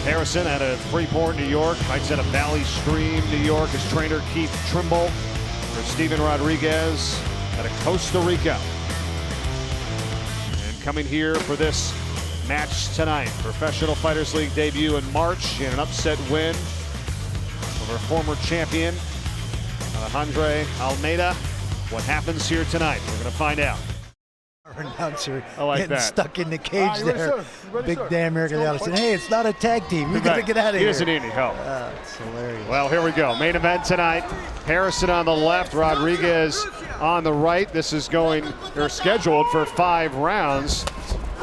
Harrison out of Freeport, New York. Fights out of Valley Stream, New York. His trainer, Keith Trimble. For Steven Rodriguez out of Costa Rica. And coming here for this match tonight. Professional Fighters League debut in March and an upset win over former champion Alejandro Almeida. What happens here tonight? We're going to find out. Announcer like getting stuck in the cage there. Big Dan American said, hey, it's not a tag team. We got to get out of here. He doesn't need any help. It's hilarious. Well, here we go. Main event tonight. Harrison on the left, Rodriguez on the right. This is they're scheduled for 5 rounds.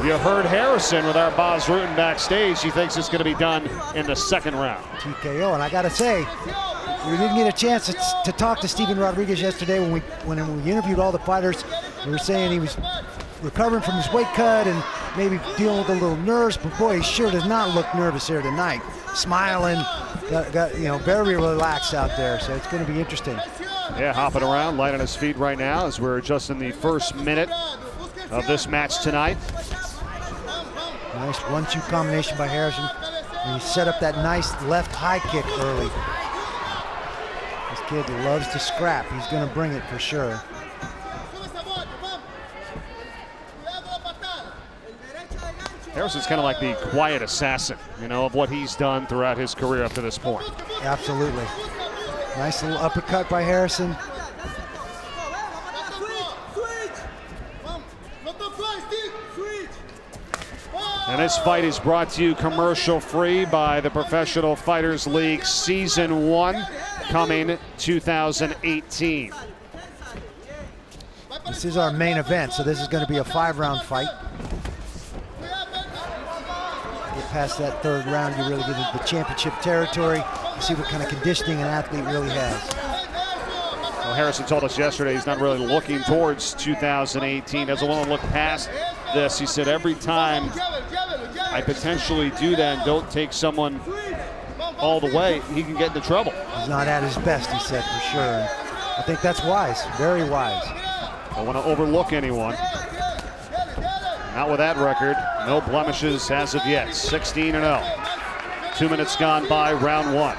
You heard Harrison with our Boz Rutan backstage. He thinks it's going to be done in the 2nd round. TKO, and I got to say, we didn't get a chance to talk to Steven Rodriguez yesterday when we interviewed all the fighters. We were saying he was recovering from his weight cut and maybe dealing with a little nerves, but boy, he sure does not look nervous here tonight. Smiling, very relaxed out there, so it's going to be interesting. Yeah, hopping around, light on his feet right now as we're just in the 1st minute of this match tonight. Nice 1-2 combination by Harrison. And he set up that nice left high kick early. This kid loves to scrap. He's going to bring it for sure. Harrison's kind of like the quiet assassin, of what he's done throughout his career up to this point. Absolutely. Nice little uppercut by Harrison. And this fight is brought to you commercial-free by the Professional Fighters League Season 1, coming 2018. This is our main event, so this is going to be a 5-round fight. Get past that 3rd round, you really get into the championship territory. You see what kind of conditioning an athlete really has. Well, Harrison told us yesterday he's not really looking towards 2018. Doesn't want to look past this. He said every time I potentially do that and don't take someone all the way, he can get into trouble. He's not at his best, he said, for sure. And I think that's wise, very wise. Don't want to overlook anyone. Not with that record. No blemishes as of yet. 16-0. 2 minutes gone by, round 1.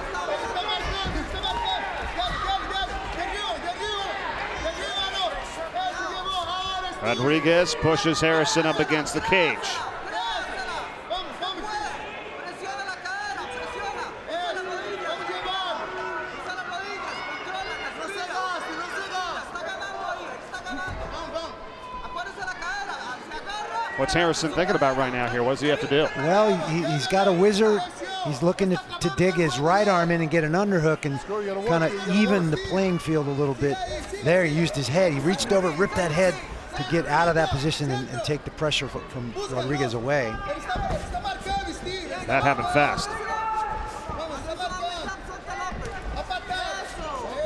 Rodriguez pushes Harrison up against the cage. What's Harrison thinking about right now here? What does he have to do? Well, he's got a whizzer. He's looking to dig his right arm in and get an underhook and kind of even the playing field a little bit. There, he used his head. He reached over, ripped that head to get out of that position and take the pressure from Rodriguez away. That happened fast.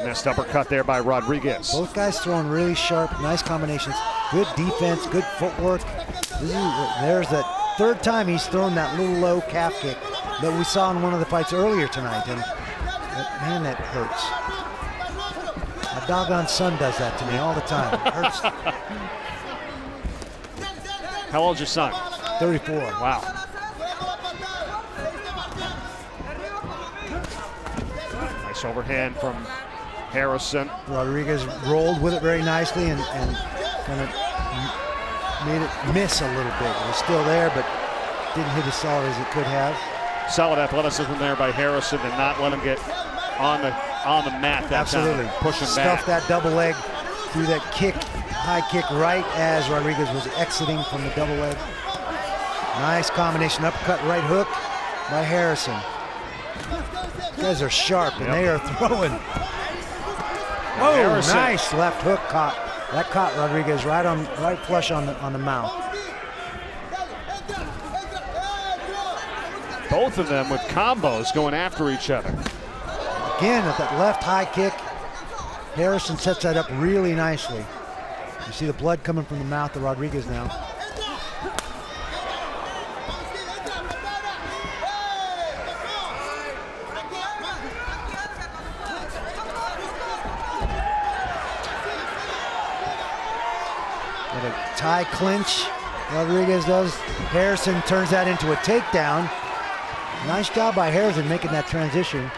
Missed uppercut there by Rodriguez. Both guys throwing really sharp, nice combinations. Good defense, good footwork. There's that 3rd time he's thrown that little low calf kick that we saw in one of the fights earlier tonight. And man, that hurts. My doggone son does that to me all the time. It hurts. How old's your son? 34. Wow. Nice overhand from Harrison. Rodriguez rolled with it very nicely and kind of made it miss a little bit. It was still there, but didn't hit as solid as it could have. Solid athleticism there by Harrison to not let him get on the mat. That Absolutely. Pushing back. Stuffed that double leg through that kick, high kick right as Rodriguez was exiting from the double leg. Nice combination, uppercut, right hook by Harrison. These guys are sharp and they are throwing. Oh, Harrison. Nice left hook caught. That caught Rodriguez right flush on the mouth. Both of them with combos going after each other. Again, at that left high kick, Harrison sets that up really nicely. You see the blood coming from the mouth of Rodriguez now. With a tie clinch, Rodriguez does. Harrison turns that into a takedown. Nice job by Harrison making that transition.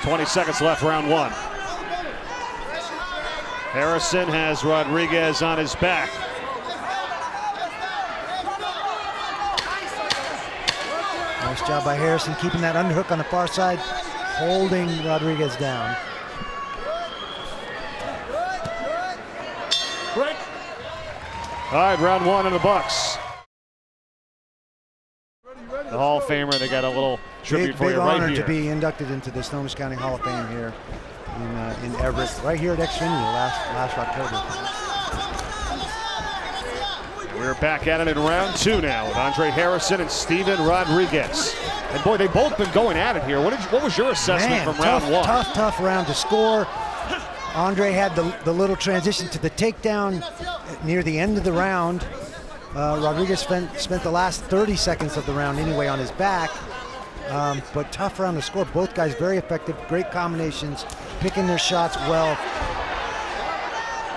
.20 left, round one. Harrison has Rodriguez on his back. Nice job by Harrison keeping that underhook on the far side, holding Rodriguez down. All right, round one in the books. The Hall of Famer, they got a little tribute for you right here. Big honor to be inducted into the Snohomish County Hall of Fame here in Everett, right here at Xfinity last October. We're back at it in round two now with Andre Harrison and Steven Rodriguez. And boy, they've both been going at it here. What was your assessment from round one? Tough round to score. Andre had the little transition to the takedown near the end of the round. Rodriguez spent the last 30 seconds of the round anyway on his back. But tough round to score. Both guys very effective, great combinations, picking their shots well.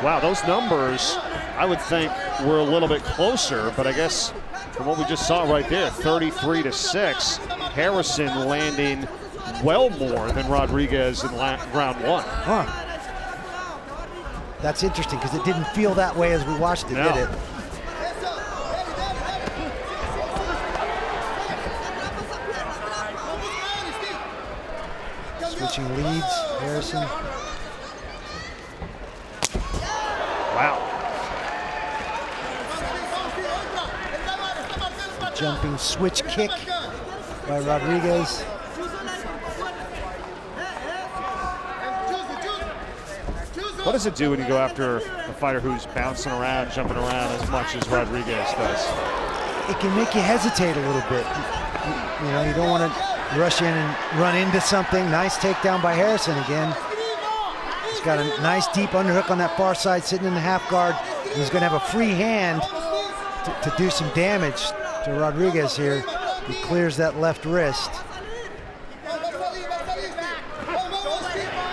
Wow, those numbers, I would think, were a little bit closer, but I guess from what we just saw right there, 33-6, Harrison landing well more than Rodriguez in round one. Huh. That's interesting because it didn't feel that way as we watched it, did it? Switching leads, Harrison. Wow. Jumping switch kick by Rodriguez. What does it do when you go after a fighter who's bouncing around, jumping around as much as Rodriguez does? It can make you hesitate a little bit. You know, you don't want to rush in and run into something. Nice takedown by Harrison again. He's got a nice deep underhook on that far side, sitting in the half guard. He's going to have a free hand to do some damage to Rodriguez here. He clears that left wrist.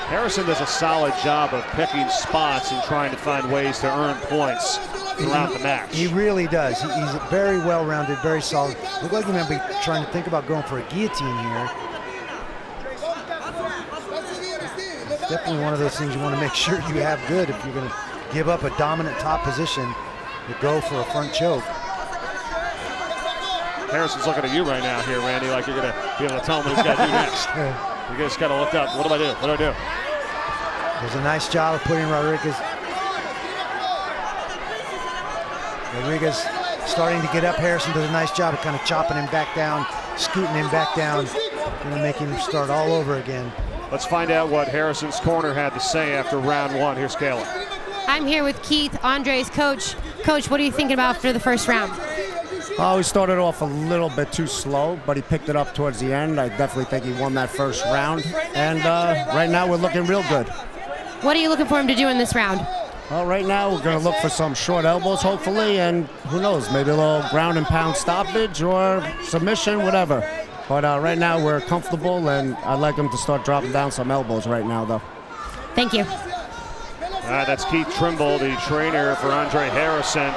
Harrison does a solid job of picking spots and trying to find ways to earn points throughout the match. He really does. He's very well-rounded, very solid. Looked like he might be trying to think about going for a guillotine here. It's definitely one of those things you want to make sure you have good if you're going to give up a dominant top position to go for a front choke. Harrison's looking at you right now here, Randy, like you're going to be able to tell him what he's got to do next. You just got to look up. What do I do? What do I do? There's a nice job of putting Rodriguez starting to get up. Harrison does a nice job of kind of chopping him back down, scooting him back down, going to make him start all over again. Let's find out what Harrison's corner had to say after round one. Here's Kayla. I'm here with Keith, Andre's coach. Coach, what are you thinking about for the first round? Oh, he started off a little bit too slow, but he picked it up towards the end. I definitely think he won that first round. And right now we're looking real good. What are you looking for him to do in this round? Well, right now we're going to look for some short elbows, hopefully, and who knows, maybe a little ground and pound stoppage or submission, whatever. But right now we're comfortable, and I'd like him to start dropping down some elbows right now, though. Thank you. That's Keith Trimble, the trainer for Andre Harrison.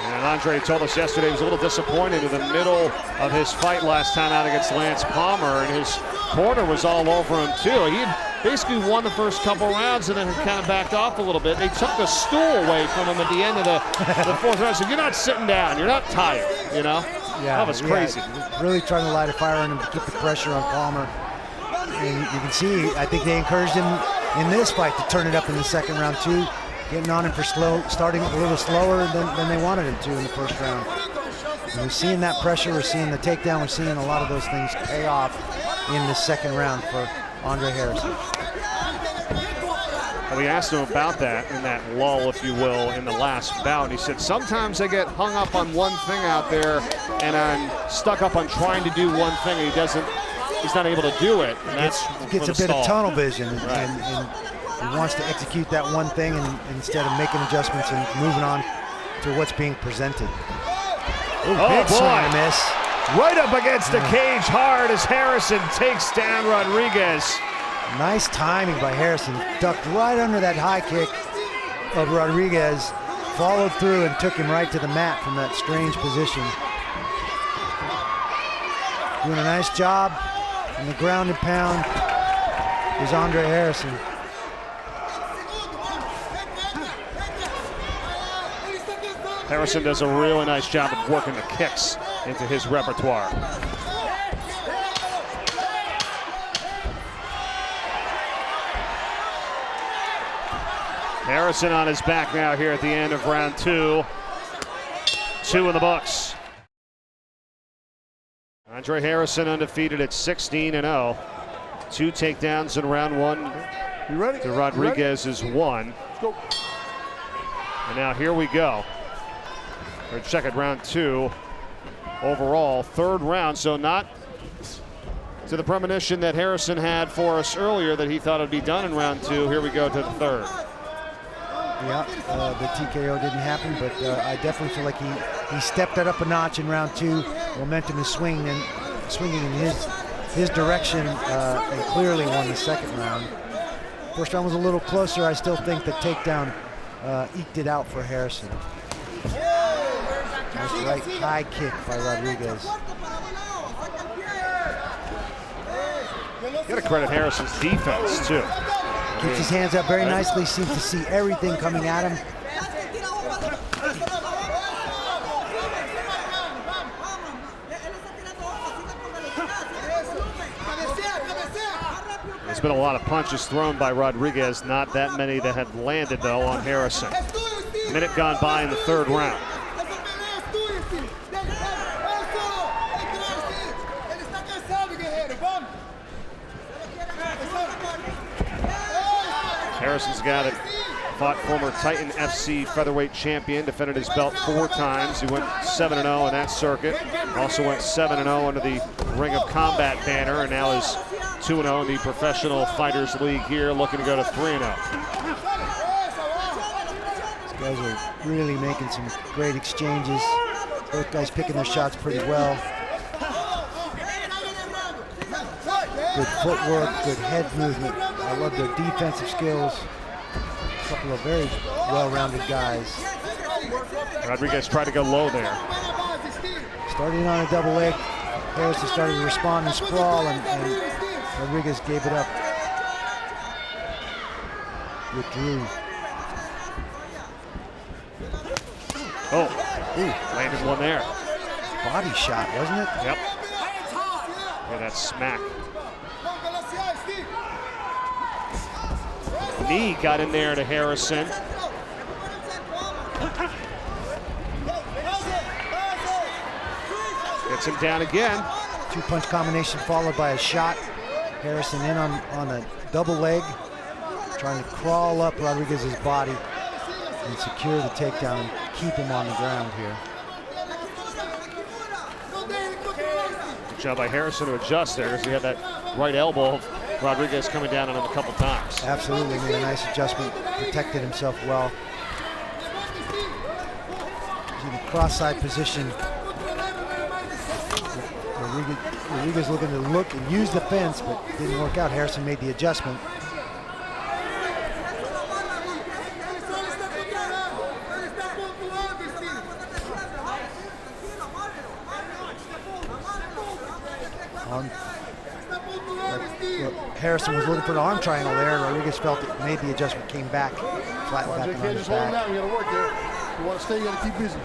And Andre told us yesterday he was a little disappointed in the middle of his fight last time out against Lance Palmer, and his corner was all over him too. He had basically won the first couple rounds and then kind of backed off a little bit. They took the stool away from him at the end of the fourth round. So you're not sitting down, you're not tired, you know? Yeah, that was crazy. Yeah, really trying to light a fire on him to keep the pressure on Palmer. And you can see, I think they encouraged him in this fight to turn it up in the second round too. Getting on him for starting a little slower than they wanted him to in the first round. And we're seeing that pressure, we're seeing the takedown, we're seeing a lot of those things pay off in the second round for Andre Harrison. And we asked him about that in that lull, if you will, in the last bout. And he said, sometimes I get hung up on one thing out there and I'm stuck up on trying to do one thing and he's not able to do it. And that's gets a bit of tunnel vision, right. and he wants to execute that one thing instead of making adjustments and moving on to what's being presented. Ooh, big swing and miss. Right up against the cage hard as Harrison takes down Rodriguez. Nice timing by Harrison. Ducked right under that high kick of Rodriguez, followed through and took him right to the mat from that strange position. Doing a nice job in the ground and pound is Andre Harrison. Harrison does a really nice job of working the kicks into his repertoire. Harrison on his back now here at the end of round 2. 2 in the books. Andre Harrison undefeated at 16-0. 2 takedowns in round 1 to Rodriguez's 1. Let's go. And now here we go. Or check it, round 2 overall, 3rd round. So not to the premonition that Harrison had for us earlier that he thought it'd be done in round 2. Here we go to the 3rd. Yeah, the TKO didn't happen, but I definitely feel like he stepped it up a notch in round 2. Momentum is swinging in his direction, and clearly won the 2nd round. 1st round was a little closer. I still think the takedown eked it out for Harrison. Nice right high kick by Rodriguez. Got to credit Harrison's defense too. Keeps his hands up very nicely, seems to see everything coming at him. There's been a lot of punches thrown by Rodriguez, not that many that have landed though on Harrison. Minute gone by in the 3rd round. Harrison's a guy that fought former Titan FC featherweight champion, defended his belt 4 times. He went 7-0 in that circuit. Also went 7-0 under the Ring of Combat banner, and now is 2-0 in the Professional Fighters League here, looking to go to 3-0. These guys are really making some great exchanges. Both guys picking their shots pretty well. Good footwork, good head movement. I love their defensive skills. A couple of very well-rounded guys. Rodriguez tried to go low there. Starting on a double leg, Harrison started to respond and sprawl, and Rodriguez gave it up. Withdrew. Oh, landed one there. Body shot, wasn't it? Yep. Yeah, that smack. Knee got in there to Harrison. Gets him down again. 2-punch combination followed by a shot. Harrison in on a double leg, trying to crawl up Rodriguez's body and secure the takedown and keep him on the ground here. Good job by Harrison to adjust there, because he had that right elbow of Rodriguez coming down on him a couple times. Absolutely, made a nice adjustment, protected himself well. He's in a cross-side position. Rodriguez looking to look and use the fence, but didn't work out. Harrison made the adjustment. Harrison was looking for an arm triangle there, and Rodriguez felt it, made the adjustment, came back, flat back on his back. You gotta work there. You want to stay, you gotta keep busy.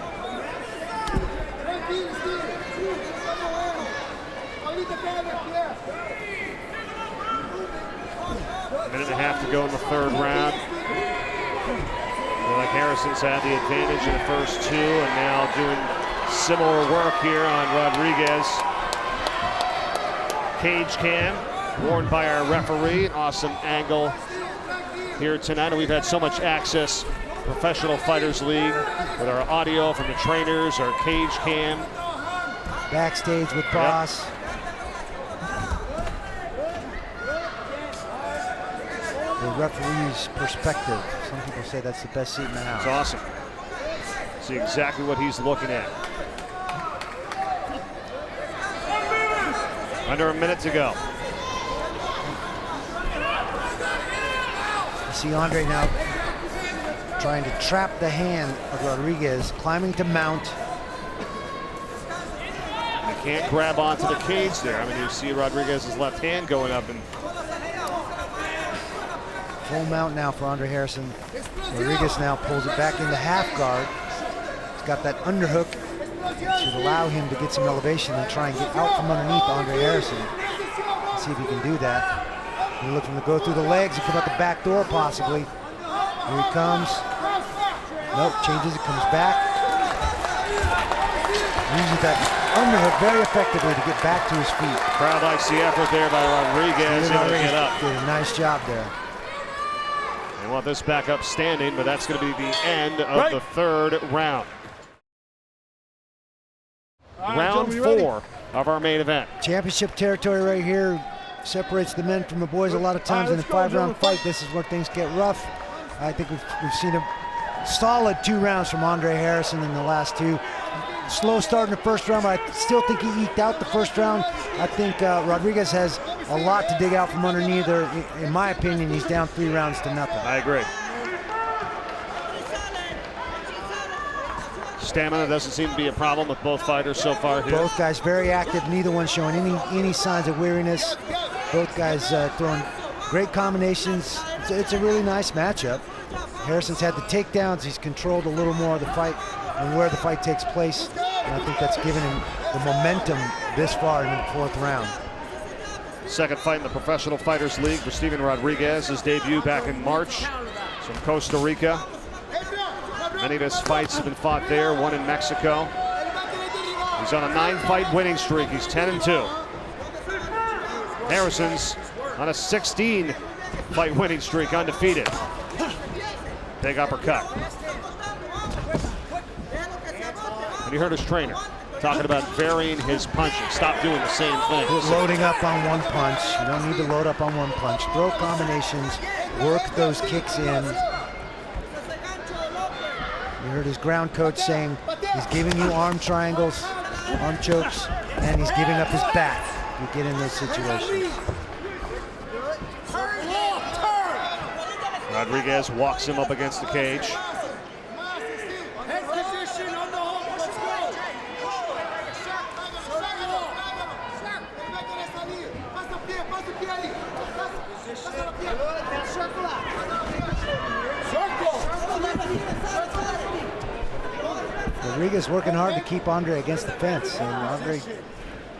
Minute and a half to go in the 3rd round. Feel like Harrison's had the advantage in the first 2, and now doing similar work here on Rodriguez. Cage cam worn by our referee. Awesome angle here tonight, and we've had so much access. Professional Fighters League with our audio from the trainers, our cage cam. Backstage with Boss. The referee's perspective. Some people say that's the best seat in the house. It's awesome. See exactly what he's looking at. Under a minute to go. see Andre now trying to trap the hand of Rodriguez, climbing to mount. He can't grab onto the cage there. I mean, you see Rodriguez's left hand going up, and full mount now for Andre Harrison. Rodriguez now pulls it back into half guard. He's got that underhook. Should allow him to get some elevation and try and get out from underneath Andre Harrison. Let's see if he can do that. He's looking to go through the legs and come out the back door possibly. Here he comes. Nope, changes it, comes back. Uses that underhook very effectively to get back to his feet. Crowd likes the effort there by Rodriguez. Able to get up. Did a nice job there. They want this back up standing, but that's going to be the end of the third round. Round 4 of our main event. Championship territory right here separates the men from the boys a lot of times in a 5-round fight. This is where things get rough. I think we've seen a solid 2 rounds from Andre Harrison in the last 2. Slow start in the first round, but I still think he eked out the first round. I think Rodriguez has a lot to dig out from underneath there. In my opinion, he's down 3 rounds to nothing. I agree. Stamina doesn't seem to be a problem with both fighters so far here. Both guys very active. Neither one showing any signs of weariness. Both guys throwing great combinations. It's a really nice matchup. Harrison's had the takedowns. He's controlled a little more of the fight and where the fight takes place. And I think that's given him the momentum this far in the 4th round. Second fight in the Professional Fighters League for Steven Rodriguez. His debut back in March from Costa Rica. Many of his fights have been fought there, one in Mexico. He's on a 9-fight winning streak. He's 10-2. Harrison's on a 16-fight winning streak, undefeated. Big uppercut. And you heard his trainer talking about varying his punching. Stop doing the same thing. Loading up on one punch. You don't need to load up on one punch. Throw combinations, work those kicks in. You heard his ground coach saying he's giving you arm triangles, arm chokes, and he's giving up his back. You get in those situations. Rodriguez walks him up against the cage. Rodriguez working hard to keep Andre against the fence, and Andre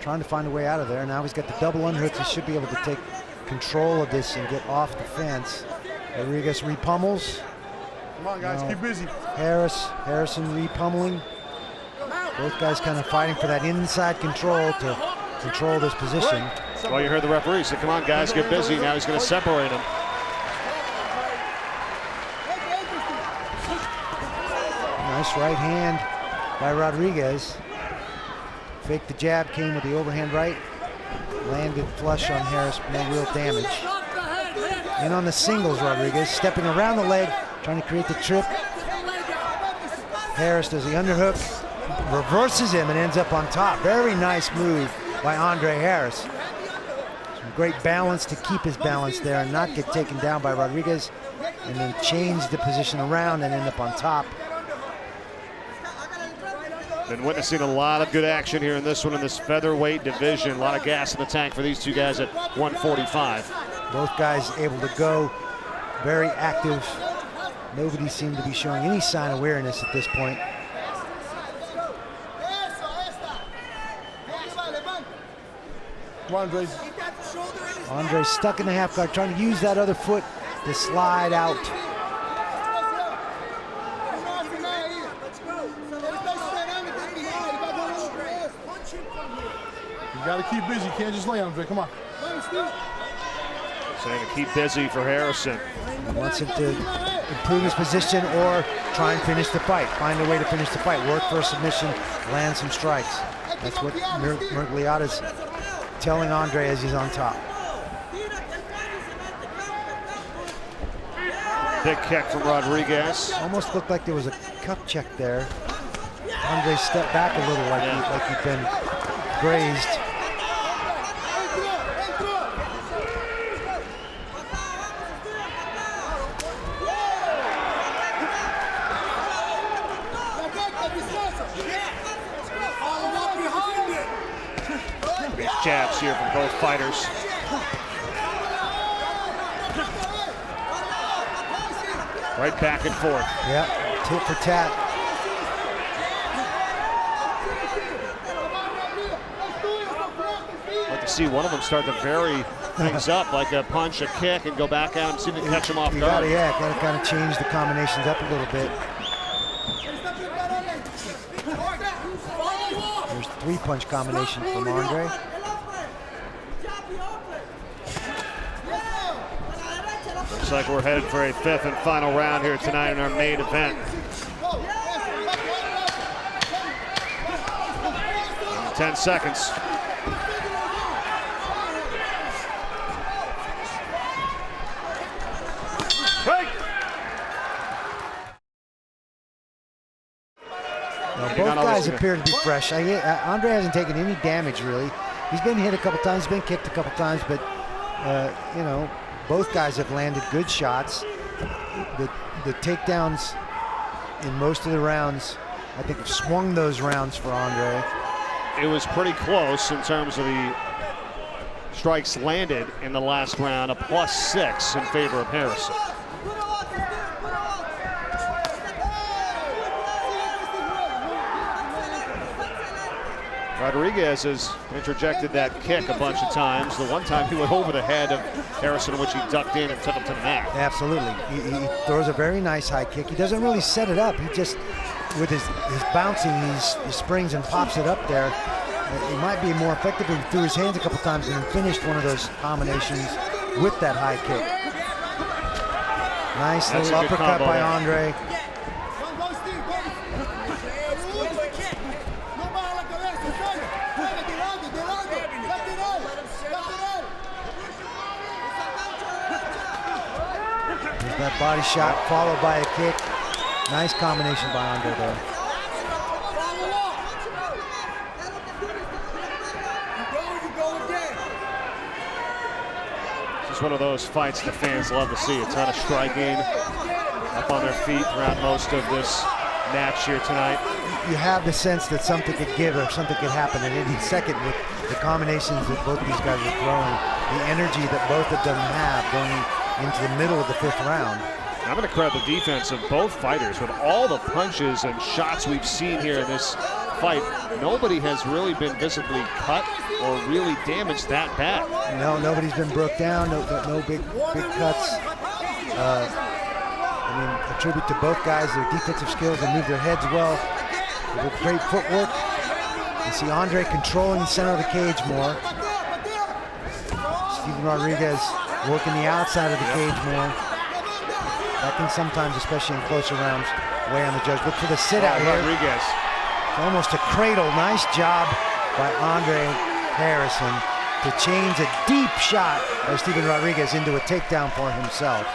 trying to find a way out of there. Now he's got the double underhooks. He should be able to take control of this and get off the fence. Rodriguez repummels. Come on, guys, keep busy. Harrison repummeling. Both guys kind of fighting for that inside control to control this position. Well, you heard the referee say, come on, guys, get busy. Now he's going to separate them. Nice right hand by Rodriguez. Faked the jab, came with the overhand right. Landed flush on Harris, no real damage. And on the singles, Rodriguez stepping around the leg, trying to create the trip. Harris does the underhook, reverses him and ends up on top. Very nice move by Andre Harris. Some great balance to keep his balance there and not get taken down by Rodriguez, and then change the position around and end up on top. Been witnessing a lot of good action here in this one, in this featherweight division. A lot of gas in the tank for these two guys at 145. Both guys able to go, very active. Nobody seemed to be showing any sign of weariness at this point. Come on, Andre. Andre's stuck in the half guard, trying to use that other foot to slide out. You got to keep busy. You can't just lay on Andre. Come on. Saying to keep busy for Harrison. He wants him to improve his position or try and finish the fight. Find a way to finish the fight. Work for a submission, land some strikes. That's what Miragliotta's telling Andre as he's on top. Big kick from Rodriguez. Almost looked like there was a cup check there. Andre stepped back a little like he'd been grazed. jabs here from both fighters. Right back and forth. Yeah, tit for tat. I'd like to see one of them start to vary things up, like a punch, a kick, and go back at him, see if they can catch him off guard. Gotta kind of change the combinations up a little bit. There's 3-punch combination from Andre. Looks like we're headed for a 5th and final round here tonight in our main event. 10 seconds. Both guys appear to be fresh. Andre hasn't taken any damage, really. He's been hit a couple times, been kicked a couple times, but, you know, both guys have landed good shots. The takedowns in most of the rounds, I think, have swung those rounds for Andre. It was pretty close in terms of the strikes landed in the last round, a +6 in favor of Harrison. Rodriguez has interjected that kick a bunch of times. The one time he went over the head of Harrison, which he ducked in and took him to the mat. Absolutely. He throws a very nice high kick. He doesn't really set it up. He just, with his bouncing, he springs and pops it up there. He might be more effective if he threw his hands a couple times and then finished one of those combinations with that high kick. Nice little uppercut by Andre. That body shot followed by a kick. Nice combination by Andre there. This is one of those fights the fans love to see. A ton of striking, up on their feet throughout most of this match here tonight. You have the sense that something could give or something could happen at any second with the combinations that both of these guys are throwing, the energy that both of them have going into the middle of the 5th round. I'm going to credit the defense of both fighters. With all the punches and shots we've seen here in this fight, nobody has really been visibly cut or really damaged that bad. No, nobody's been broke down. No big cuts. I mean, a tribute to both guys, their defensive skills. They move their heads well. With great footwork. You see Andre controlling the center of the cage more. Steven Rodriguez working the outside of the cage more. That can sometimes, especially in closer rounds, weigh on the judge. Look for the sit out here. Rodriguez. Almost a cradle. Nice job by Andre Harrison to change a deep shot by Steven Rodriguez into a takedown for himself.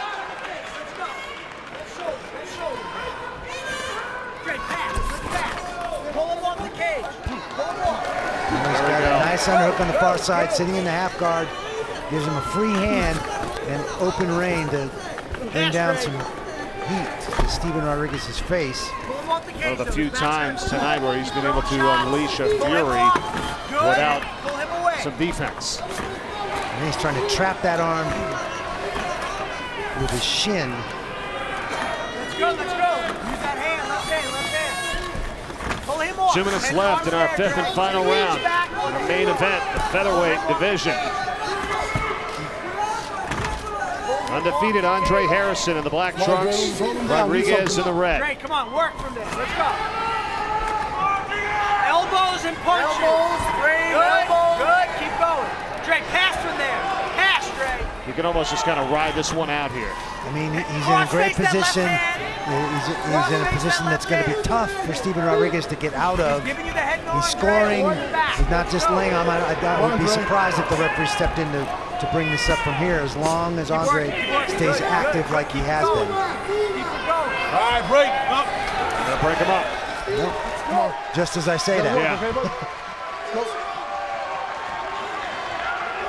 He's got a nice underhook on the far side, sitting in the half guard. Gives him a free hand and open rein to bring down some heat to Steven Rodriguez's face. One of the few times tonight where he's been able to unleash a fury without some defense. And he's trying to trap that arm with his shin. Let's go. Use that hand, left hand. Pull him off. 2 minutes left in our 5th and final round in the main event, the featherweight division. Undefeated Andre Harrison in the black trunks, Rodriguez in the red. Great, come on, work from there. Let's go. Elbows and punches. Good, keep going. Dre, pass from there. Pass, Dre. You can almost just kind of ride this one out here. I mean, he's in a great position. He's in a position that's going to be tough for Steven Rodriguez to get out of. He's scoring. He's not just laying on. I would be surprised if the referee stepped in to bring this up from here, as long as Andre stays active like he has been. All right, break. Up. Gonna break him up. Yep. Just as I say that. Yeah.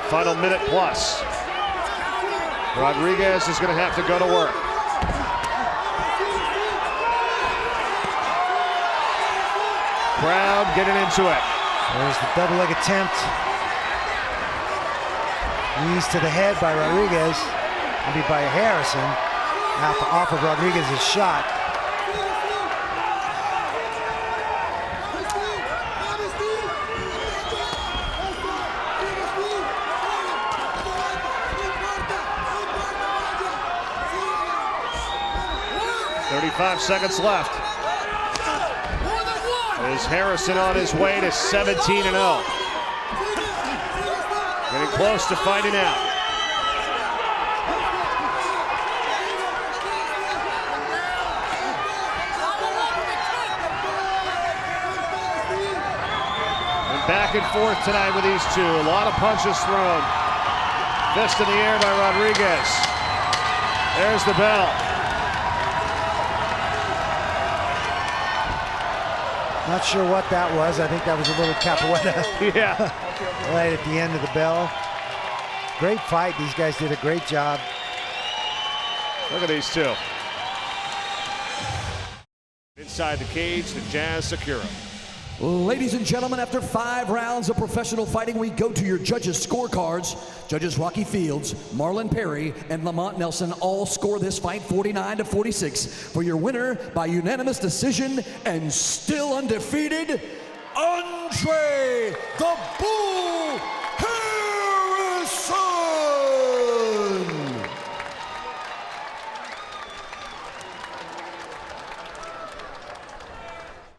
Final minute plus. Rodriguez is going to have to go to work. Crowd getting into it. There's the double leg attempt. Knees to the head by Rodriguez. By Harrison. Off of Rodriguez's shot. .35 seconds left. Is Harrison on his way to 17-0. Getting close to finding out. And back and forth tonight with these two. A lot of punches thrown. Fist in the air by Rodriguez. There's the bell. Not sure what that was. I think that was a little capoeira. Yeah. Right at the end of the bell. Great fight. These guys did a great job. Look at these two. Inside the cage, the Jazz Sakura. Ladies and gentlemen, after 5 rounds of professional fighting, we go to your judges' scorecards. Judges Rocky Fields, Marlon Perry, and Lamont Nelson all score this fight 49-46 for your winner by unanimous decision and still undefeated, Andre the Bull